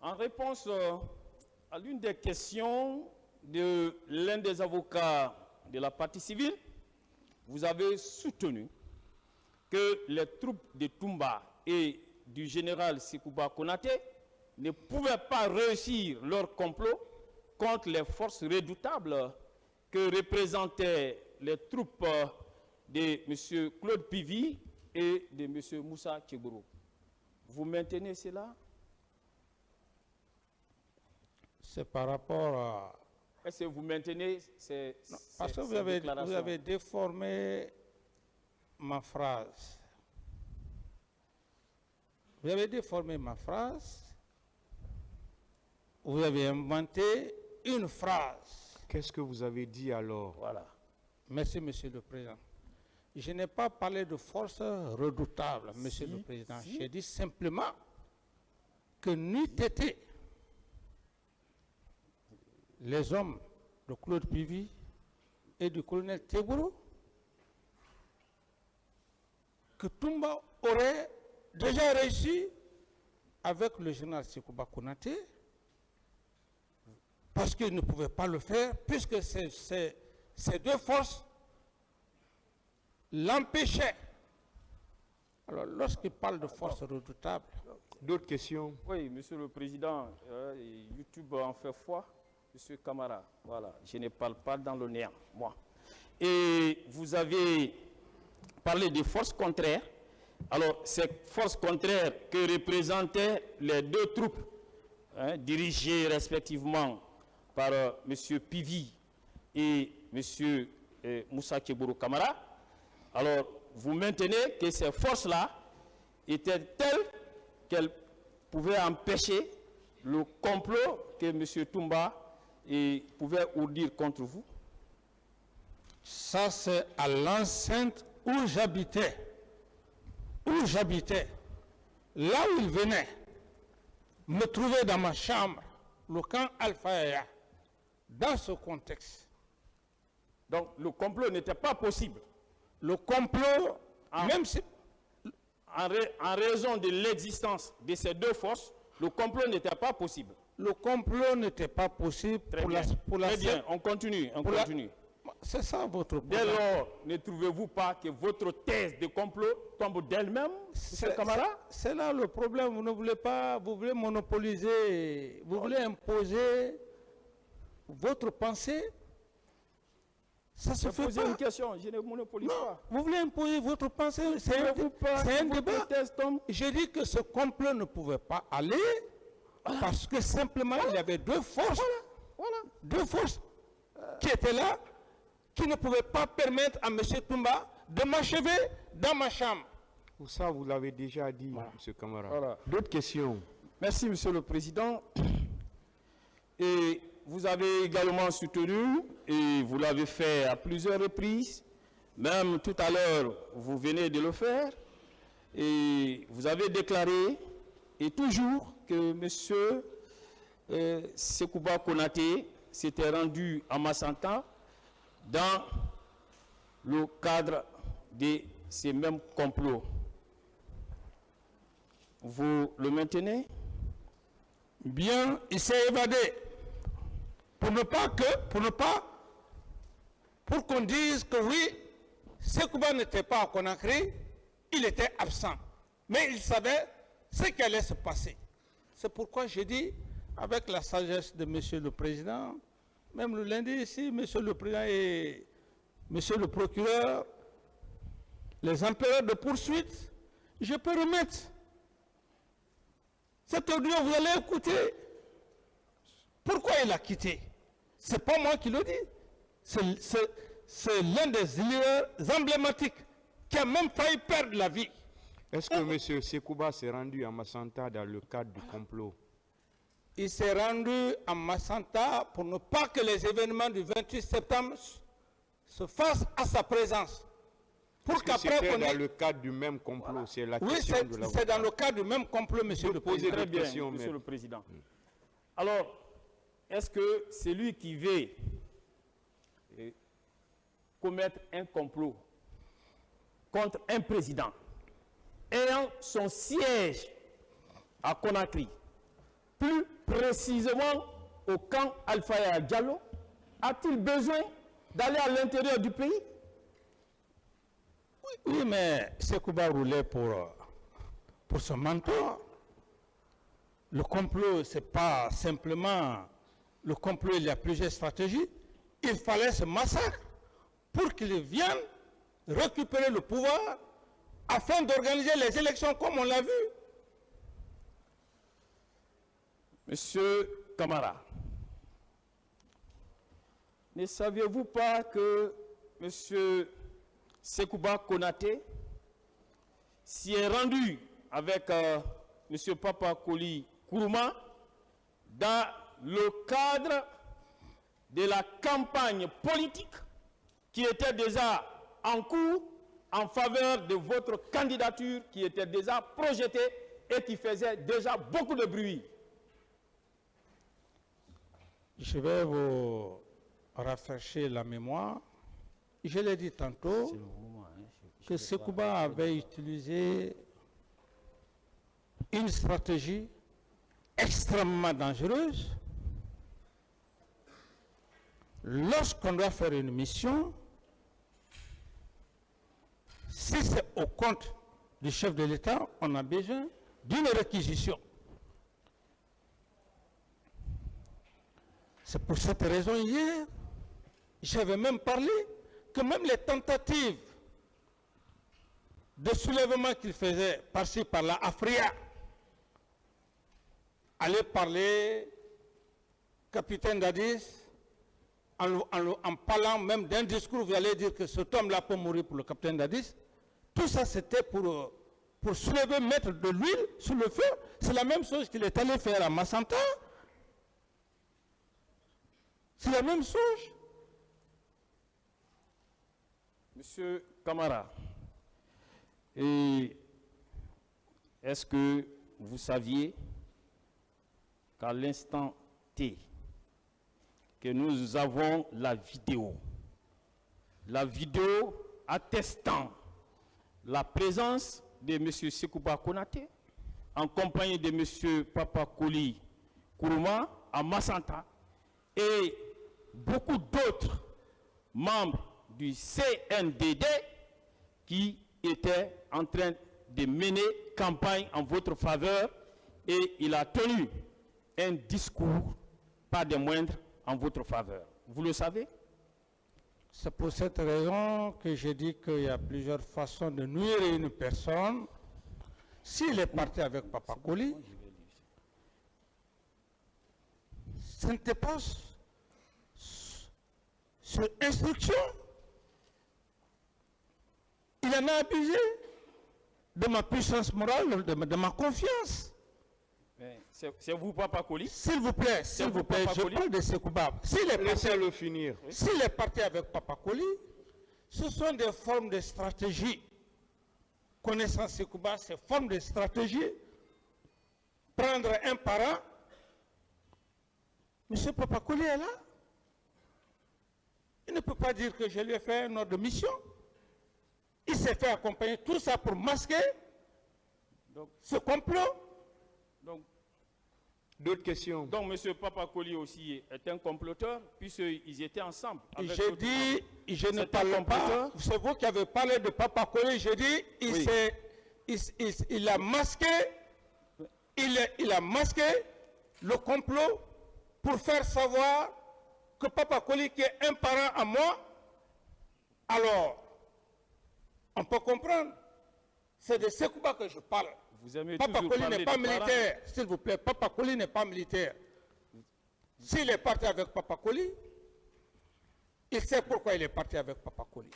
En réponse à l'une des questions de l'un des avocats de la partie civile, vous avez soutenu que les troupes de Toumba et du général Sekouba Konaté ne pouvaient pas réussir leur complot contre les forces redoutables que représentaient les troupes de M. Claude Pivy et de M. Moussa Tchegourou. Vous maintenez cela? C'est par rapport à... Est-ce que vous maintenez ces parce que vous avez déformé ma phrase. Vous avez déformé ma phrase. Vous avez inventé une phrase. Qu'est-ce que vous avez dit alors? Voilà. Merci, Monsieur le Président. Je n'ai pas parlé de force redoutable, Monsieur le Président. J'ai dit simplement que n'eût été les hommes de Claude Pivy et du colonel Tchegourou que Toumba aurait déjà réussi avec le général Sekouba Konaté, parce qu'il ne pouvait pas le faire, puisque ces deux forces l'empêchaient. Alors, lorsqu'il parle de force redoutable... D'autres questions? Oui, Monsieur le Président, YouTube en fait foi. Monsieur Camara, voilà, je ne parle pas dans le néant, moi. Et vous avez parlé de forces contraires. Alors, ces forces contraires que représentaient les deux troupes, dirigées respectivement par M. Pivy et M. Moussa Tchegourou Camara, alors vous maintenez que ces forces-là étaient telles qu'elles pouvaient empêcher le complot que M. Toumba pouvait ourdir contre vous? Ça, c'est à l'enceinte où j'habitais. Où j'habitais. Là où il venait me trouver dans ma chambre, le camp Alpha, dans ce contexte. Donc, le complot n'était pas possible. Le complot, même si... En raison de l'existence de ces deux forces, le complot n'était pas possible. Le complot n'était pas possible pour la... Très bien, on continue, on continue. C'est ça votre problème. Dès lors, ne trouvez-vous pas que votre thèse de complot tombe d'elle-même, M. Camara? C'est là le problème. Vous ne voulez pas, vous voulez monopoliser, vous voulez imposer votre pensée. Ça se fait pas. Une question, je ne monopolise pas. Vous voulez imposer votre pensée, c'est un débat. J'ai dit que ce complot ne pouvait pas aller parce que simplement il y avait deux forces, deux forces qui étaient là, qui ne pouvaient pas permettre à M. Toumba de m'achever dans ma chambre. Ça, vous l'avez déjà dit, M. Camara. Voilà. D'autres questions? Merci, M. le Président. Et vous avez également soutenu, et vous l'avez fait à plusieurs reprises, même tout à l'heure, vous venez de le faire, et vous avez déclaré, et toujours, que M. Sekouba Konaté s'était rendu à Massanta dans le cadre de ces mêmes complots. Vous le maintenez? Bien, il s'est évadé. Pour qu'on dise que oui, Sekouba n'était pas à Conakry, il était absent. Mais il savait ce qui allait se passer. C'est pourquoi j'ai dit, avec la sagesse de M. le Président, même le lundi ici, M. le Président et M. le Procureur, les employeurs de poursuite, je peux remettre. Cet audio, vous allez écouter. Pourquoi il a quitté? Ce n'est pas moi qui le dis. C'est l'un des leaders emblématiques qui a même failli perdre la vie. Est-ce que M. Sekouba s'est rendu à Massanta dans le cadre du complot? Il s'est rendu à Massanta pour ne pas que les événements du 28 septembre se fassent à sa présence. Pour qu'après c'était dans le cadre du même complot, c'est la question de l'avocat. Oui, c'est dans le cadre du même complot, Monsieur le Président. Très bien, Monsieur le Président. Alors, est-ce que celui qui veut commettre un complot contre un président ayant son siège à Conakry plus précisément au camp Alpha Diallo? A-t-il besoin d'aller à l'intérieur du pays? Oui, mais Sekouba roulait pour son mentor. Le complot, ce n'est pas simplement le complot, il y a plusieurs stratégies. Il fallait ce massacre pour qu'il vienne récupérer le pouvoir afin d'organiser les élections comme on l'a vu. Monsieur Camara, ne saviez-vous pas que Monsieur Sekouba Konaté s'y est rendu avec Monsieur Papa Koli Kourouma dans le cadre de la campagne politique qui était déjà en cours en faveur de votre candidature qui était déjà projetée et qui faisait déjà beaucoup de bruit? Je vais vous rafraîchir la mémoire. Je l'ai dit tantôt que Sekouba avait utilisé une stratégie extrêmement dangereuse. Lorsqu'on doit faire une mission, si c'est au compte du chef de l'État, on a besoin d'une réquisition. C'est pour cette raison, hier, j'avais même parlé que même les tentatives de soulèvement qu'il faisait par-ci, par-là, Afria, aller parler, capitaine Dadis, en parlant même d'un discours, vous allez dire que cet homme-là peut mourir pour le capitaine Dadis. Tout ça, c'était pour soulever, mettre de l'huile sur le feu. C'est la même chose qu'il est allé faire à Massanta. C'est la même chose. Monsieur Camara, est-ce que vous saviez qu'à l'instant T, que nous avons la vidéo attestant la présence de M. Sekouba Konaté en compagnie de M. Papa Koli Kourouma à Massanta et beaucoup d'autres membres du CNDD qui étaient en train de mener campagne en votre faveur, et il a tenu un discours, pas des moindres, en votre faveur. Vous le savez? C'est pour cette raison que j'ai dit qu'il y a plusieurs façons de nuire une personne. S'il est parti avec Papa Koli, ce n'était pas sur instruction. Il en a abusé de ma puissance morale, de ma confiance. C'est vous, Papa Koli? S'il vous plaît, je parle de Sekouba. Laissez-le finir. S'il est parti avec Papa Koli, ce sont des formes de stratégie. Connaissant Sekouba, ces formes de stratégie, prendre un parent. Monsieur Papa Koli est là. Il ne peut pas dire que je lui ai fait un ordre de mission. Il s'est fait accompagner, tout ça pour masquer ce complot. D'autres questions? Donc, M. Papa Koli aussi est un comploteur, puisqu'ils étaient ensemble. J'ai dit, je ne parle pas, c'est vous qui avez parlé de Papa Koli, j'ai dit, il a masqué, il a masqué le complot pour faire savoir que Papa Koli, qui est un parent à moi, alors, on peut comprendre, c'est de Sekouba que je parle. Papa Koli n'est pas militaire, s'il vous plaît. Papa Koli n'est pas militaire. S'il est parti avec Papa Koli, il sait pourquoi il est parti avec Papa Koli.